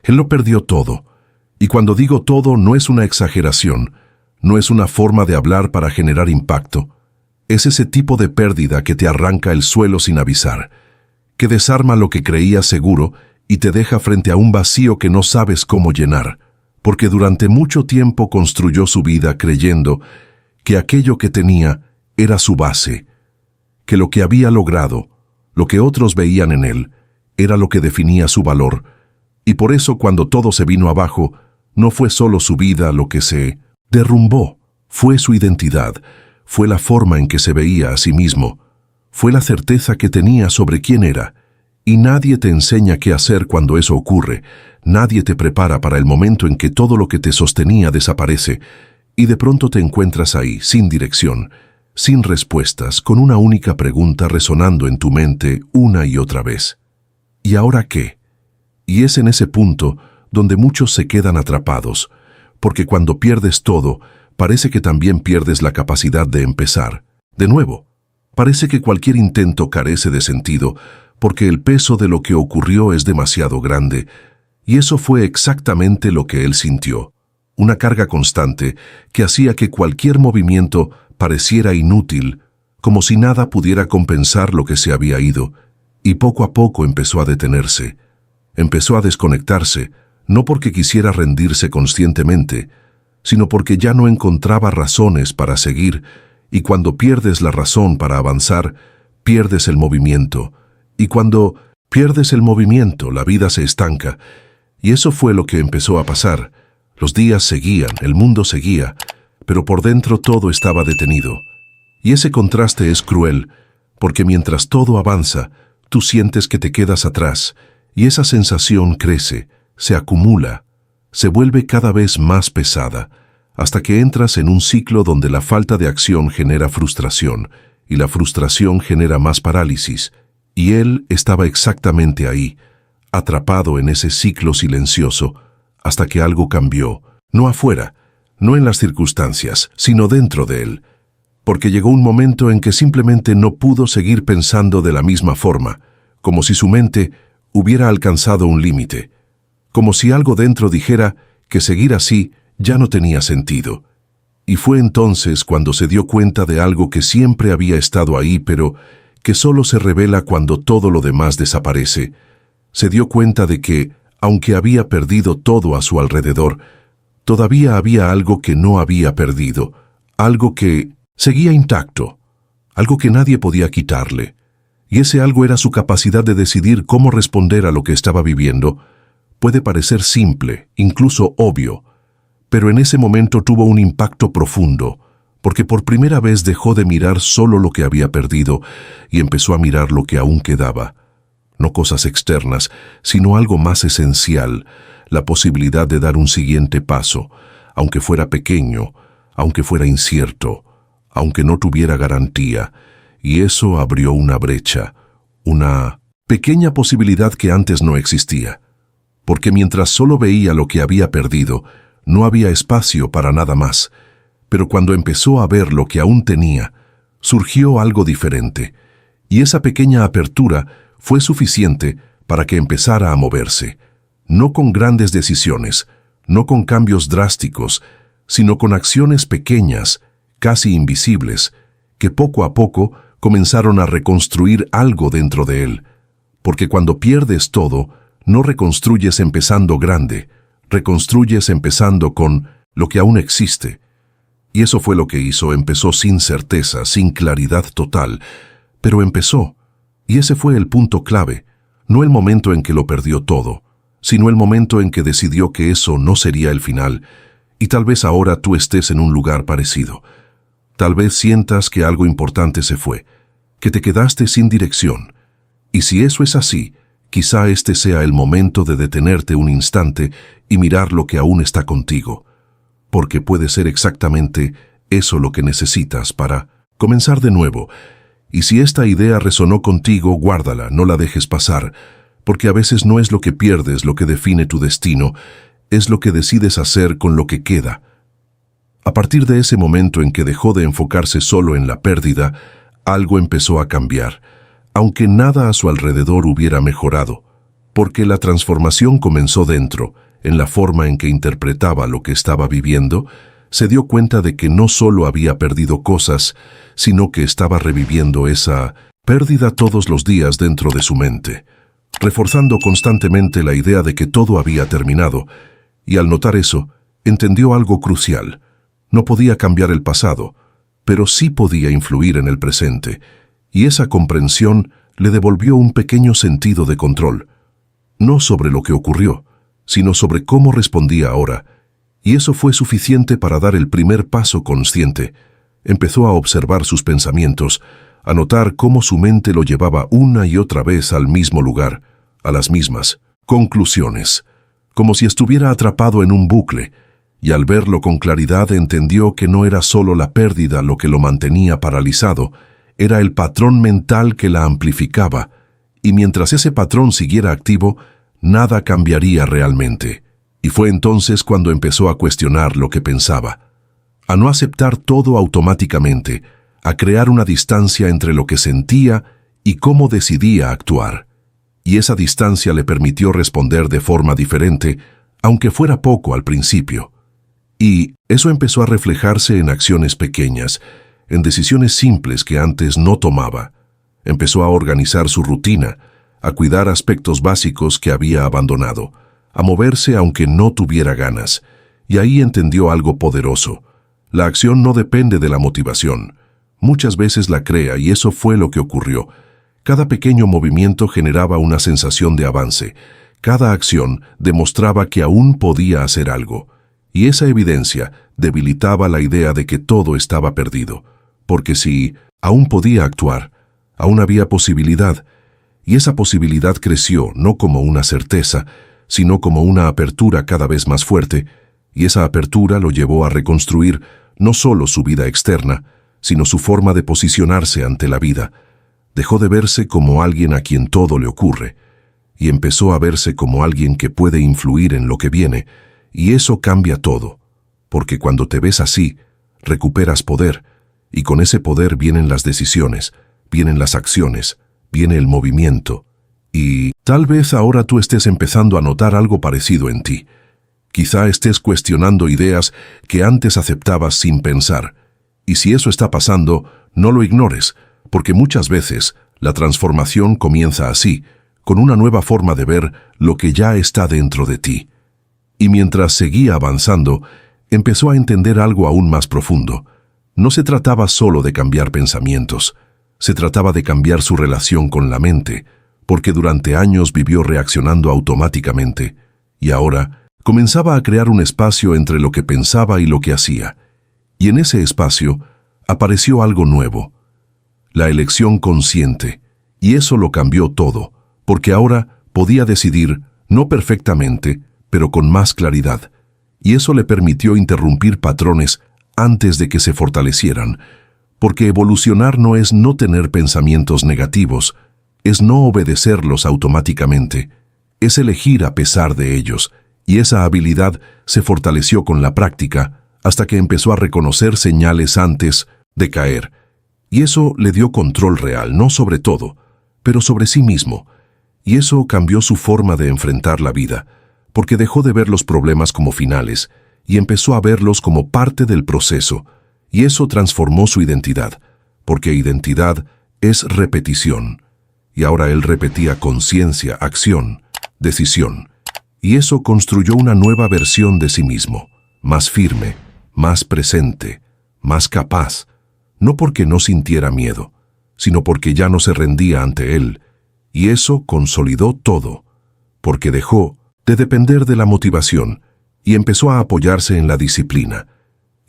Él lo perdió todo. Y cuando digo todo, no es una exageración, no es una forma de hablar para generar impacto. Es ese tipo de pérdida que te arranca el suelo sin avisar, que desarma lo que creías seguro y te deja frente a un vacío que no sabes cómo llenar, porque durante mucho tiempo construyó su vida creyendo que aquello que tenía era su base, que lo que había logrado, lo que otros veían en él, era lo que definía su valor, y por eso cuando todo se vino abajo, no fue solo su vida lo que se derrumbó, fue su identidad, fue la forma en que se veía a sí mismo, fue la certeza que tenía sobre quién era. Y nadie te enseña qué hacer cuando eso ocurre, nadie te prepara para el momento en que todo lo que te sostenía desaparece, y de pronto te encuentras ahí, sin dirección, sin respuestas, con una única pregunta resonando en tu mente una y otra vez. ¿Y ahora qué? Y es en ese punto donde muchos se quedan atrapados, porque cuando pierdes todo, parece que también pierdes la capacidad de empezar. De nuevo, parece que cualquier intento carece de sentido, porque el peso de lo que ocurrió es demasiado grande, y eso fue exactamente lo que él sintió, una carga constante que hacía que cualquier movimiento pareciera inútil, como si nada pudiera compensar lo que se había ido, y poco a poco empezó a detenerse, empezó a desconectarse, no porque quisiera rendirse conscientemente, sino porque ya no encontraba razones para seguir, y cuando pierdes la razón para avanzar, pierdes el movimiento, y cuando pierdes el movimiento, la vida se estanca, y eso fue lo que empezó a pasar. Los días seguían, el mundo seguía, pero por dentro todo estaba detenido. Y ese contraste es cruel, porque mientras todo avanza, tú sientes que te quedas atrás, y esa sensación crece, se acumula, se vuelve cada vez más pesada, hasta que entras en un ciclo donde la falta de acción genera frustración, y la frustración genera más parálisis, y él estaba exactamente ahí, atrapado en ese ciclo silencioso, hasta que algo cambió, no afuera, no en las circunstancias, sino dentro de él, porque llegó un momento en que simplemente no pudo seguir pensando de la misma forma, como si su mente hubiera alcanzado un límite, como si algo dentro dijera que seguir así ya no tenía sentido. Y fue entonces cuando se dio cuenta de algo que siempre había estado ahí, pero que solo se revela cuando todo lo demás desaparece. Se dio cuenta de que, aunque había perdido todo a su alrededor, todavía había algo que no había perdido, algo que seguía intacto, algo que nadie podía quitarle. Y ese algo era su capacidad de decidir cómo responder a lo que estaba viviendo. Puede parecer simple, incluso obvio, pero en ese momento tuvo un impacto profundo, porque por primera vez dejó de mirar solo lo que había perdido y empezó a mirar lo que aún quedaba. No cosas externas, sino algo más esencial, la posibilidad de dar un siguiente paso, aunque fuera pequeño, aunque fuera incierto, aunque no tuviera garantía, y eso abrió una brecha, una pequeña posibilidad que antes no existía, porque mientras solo veía lo que había perdido, no había espacio para nada más, pero cuando empezó a ver lo que aún tenía, surgió algo diferente, y esa pequeña apertura fue suficiente para que empezara a moverse, no con grandes decisiones, no con cambios drásticos, sino con acciones pequeñas, casi invisibles, que poco a poco comenzaron a reconstruir algo dentro de él, porque cuando pierdes todo, no reconstruyes empezando grande, reconstruyes empezando con lo que aún existe. Y eso fue lo que hizo, empezó sin certeza, sin claridad total, pero empezó, y ese fue el punto clave, no el momento en que lo perdió todo, sino el momento en que decidió que eso no sería el final, y tal vez ahora tú estés en un lugar parecido. Tal vez sientas que algo importante se fue, que te quedaste sin dirección, y si eso es así, quizá este sea el momento de detenerte un instante y mirar lo que aún está contigo, porque puede ser exactamente eso lo que necesitas para comenzar de nuevo. Y si esta idea resonó contigo, guárdala, no la dejes pasar, porque a veces no es lo que pierdes lo que define tu destino, es lo que decides hacer con lo que queda. A partir de ese momento en que dejó de enfocarse solo en la pérdida, algo empezó a cambiar, aunque nada a su alrededor hubiera mejorado. porque la transformación comenzó dentro, en la forma en que interpretaba lo que estaba viviendo. Se dio cuenta de que no solo había perdido cosas, sino que estaba reviviendo esa pérdida todos los días dentro de su mente, reforzando constantemente la idea de que todo había terminado, y al notar eso, entendió algo crucial. No podía cambiar el pasado, pero sí podía influir en el presente, y esa comprensión le devolvió un pequeño sentido de control, no sobre lo que ocurrió, sino sobre cómo respondía ahora, y eso fue suficiente para dar el primer paso consciente. Empezó a observar sus pensamientos, a notar cómo su mente lo llevaba una y otra vez al mismo lugar, a las mismas conclusiones, como si estuviera atrapado en un bucle, y al verlo con claridad entendió que no era solo la pérdida lo que lo mantenía paralizado, era el patrón mental que la amplificaba, y mientras ese patrón siguiera activo, nada cambiaría realmente. Y fue entonces cuando empezó a cuestionar lo que pensaba, a no aceptar todo automáticamente, a crear una distancia entre lo que sentía y cómo decidía actuar. Y esa distancia le permitió responder de forma diferente, aunque fuera poco al principio. Y eso empezó a reflejarse en acciones pequeñas, en decisiones simples que antes no tomaba. Empezó a organizar su rutina, a cuidar aspectos básicos que había abandonado, a moverse aunque no tuviera ganas, y ahí entendió algo poderoso. La acción no depende de la motivación. Muchas veces la crea, y eso fue lo que ocurrió. Cada pequeño movimiento generaba una sensación de avance. Cada acción demostraba que aún podía hacer algo, y esa evidencia debilitaba la idea de que todo estaba perdido, porque si aún podía actuar, aún había posibilidad, y esa posibilidad creció no como una certeza, sino como una apertura cada vez más fuerte, y esa apertura lo llevó a reconstruir no solo su vida externa, sino su forma de posicionarse ante la vida. Dejó de verse como alguien a quien todo le ocurre, y empezó a verse como alguien que puede influir en lo que viene, y eso cambia todo, porque cuando te ves así, recuperas poder, y con ese poder vienen las decisiones, vienen las acciones, viene el movimiento. Y tal vez ahora tú estés empezando a notar algo parecido en ti. Quizá estés cuestionando ideas que antes aceptabas sin pensar. Y si eso está pasando, no lo ignores, porque muchas veces la transformación comienza así, con una nueva forma de ver lo que ya está dentro de ti. Y mientras seguía avanzando, empezó a entender algo aún más profundo. No se trataba solo de cambiar pensamientos, se trataba de cambiar su relación con la mente, porque durante años vivió reaccionando automáticamente, y ahora comenzaba a crear un espacio entre lo que pensaba y lo que hacía. Y en ese espacio apareció algo nuevo, la elección consciente, y eso lo cambió todo, porque ahora podía decidir, no perfectamente, pero con más claridad, y eso le permitió interrumpir patrones antes de que se fortalecieran, porque evolucionar no es no tener pensamientos negativos, es no obedecerlos automáticamente, es elegir a pesar de ellos, y esa habilidad se fortaleció con la práctica hasta que empezó a reconocer señales antes de caer, y eso le dio control real, no sobre todo, pero sobre sí mismo, y eso cambió su forma de enfrentar la vida, porque dejó de ver los problemas como finales y empezó a verlos como parte del proceso, y eso transformó su identidad, porque identidad es repetición. Y ahora él repetía conciencia, acción, decisión. Y eso construyó una nueva versión de sí mismo, más firme, más presente, más capaz, no porque no sintiera miedo, sino porque ya no se rendía ante él. Y eso consolidó todo, porque dejó de depender de la motivación y empezó a apoyarse en la disciplina.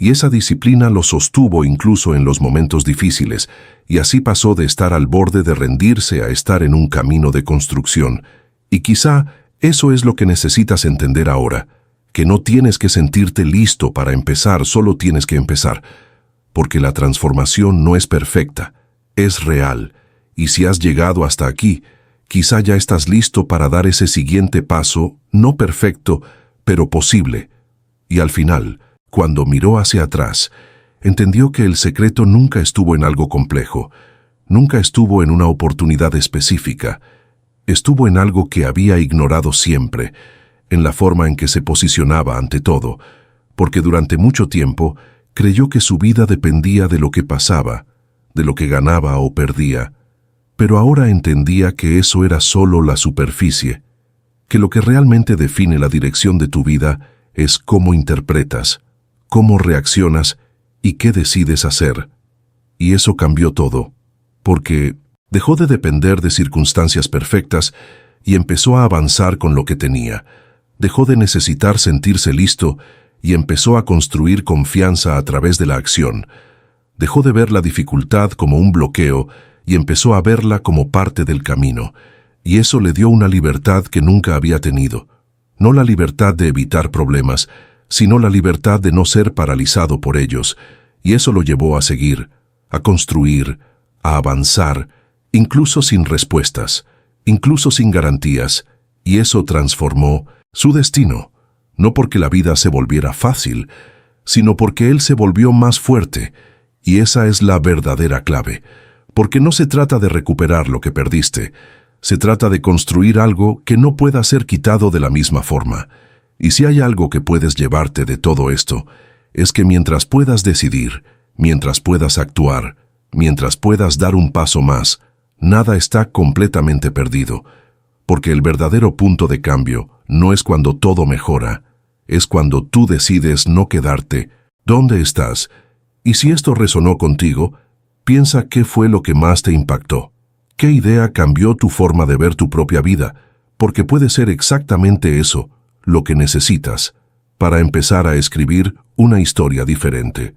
Y esa disciplina lo sostuvo incluso en los momentos difíciles, y así pasó de estar al borde de rendirse a estar en un camino de construcción. Y quizá eso es lo que necesitas entender ahora, que no tienes que sentirte listo para empezar, solo tienes que empezar, porque la transformación no es perfecta, es real, y si has llegado hasta aquí, quizá ya estás listo para dar ese siguiente paso, no perfecto, pero posible. Y al final, cuando miró hacia atrás, entendió que el secreto nunca estuvo en algo complejo, nunca estuvo en una oportunidad específica. estuvo en algo que había ignorado siempre, en la forma en que se posicionaba ante todo, porque durante mucho tiempo creyó que su vida dependía de lo que pasaba, de lo que ganaba o perdía, pero ahora entendía que eso era solo la superficie, que lo que realmente define la dirección de tu vida es cómo interpretas, cómo reaccionas y qué decides hacer. Y eso cambió todo, porque dejó de depender de circunstancias perfectas y empezó a avanzar con lo que tenía. Dejó de necesitar sentirse listo y empezó a construir confianza a través de la acción. Dejó de ver la dificultad como un bloqueo y empezó a verla como parte del camino. Y eso le dio una libertad que nunca había tenido. No la libertad de evitar problemas, sino la libertad de no ser paralizado por ellos. Y eso lo llevó a seguir, a construir, a avanzar, incluso sin respuestas, incluso sin garantías. Y eso transformó su destino, no porque la vida se volviera fácil, sino porque él se volvió más fuerte. Y esa es la verdadera clave, porque no se trata de recuperar lo que perdiste, se trata de construir algo que no pueda ser quitado de la misma forma. Y si hay algo que puedes llevarte de todo esto, es que mientras puedas decidir, mientras puedas actuar, mientras puedas dar un paso más, nada está completamente perdido, porque el verdadero punto de cambio no es cuando todo mejora, es cuando tú decides no quedarte donde estás. Y si esto resonó contigo, piensa qué fue lo que más te impactó. ¿Qué idea cambió tu forma de ver tu propia vida? Porque puede ser exactamente eso, lo que necesitas, para empezar a escribir una historia diferente.